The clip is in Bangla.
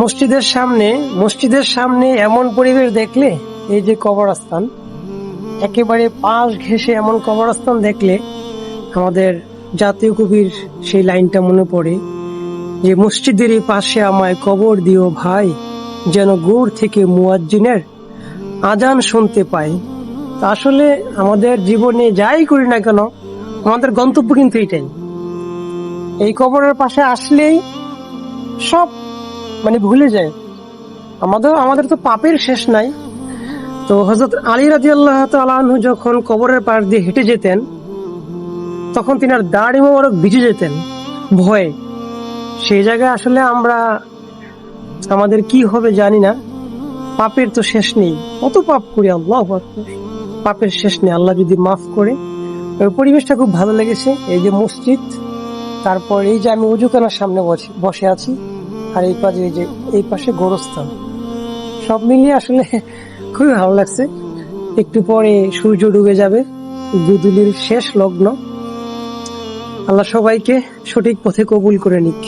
মসজিদের সামনে এমন পরিবেশ দেখলে, এই যে কবরস্থান, একেবারে পাশ ঘেঁষে এমন কবরস্থান দেখলে আমাদের জাতীয় কবির সেই লাইনটা মনে পড়ে যে মসজিদেরই পাশে আমায় কবর দিও ভাই, যেন দূর থেকে মুয়াজ্জিনের আজান শুনতে পাই। তা আসলে আমাদের জীবনে যাই করি না কেন, আমাদের গন্তব্য কিন্তু এটাই। এই কবরের পাশে আসলেই সব ভুলে যায়। আমাদের তো পাপের শেষ নাই। তো হযরত আলী রাদিয়াল্লাহু তাআলা আনহু যখন কবরের পাশ দিয়ে হেঁটে যেতেন, তখন তিনার দাড়ি মোবারক ভিজে যেতেন ভয়ে। সেই জায়গায় আসলে আমাদের কি হবে জানি না। পাপের তো শেষ নেই, কত পাপ করি, আল্লাহু আকবার। পাপের শেষ নেই, আল্লাহ যদি মাফ করে। ওই পরিবেশটা খুব ভালো লেগেছে। এই যে মসজিদ, তারপর এই যে আমি উজুখানার সামনে বসে আছি, আর এই পাশে গোরস্থান, সব মিলিয়ে আসলে খুবই ভালো লাগছে। একটু পরে সূর্য ডুবে যাবে, গোধূলির শেষ লগ্ন। আল্লাহ সবাইকে সঠিক পথে কবুল করে নিক।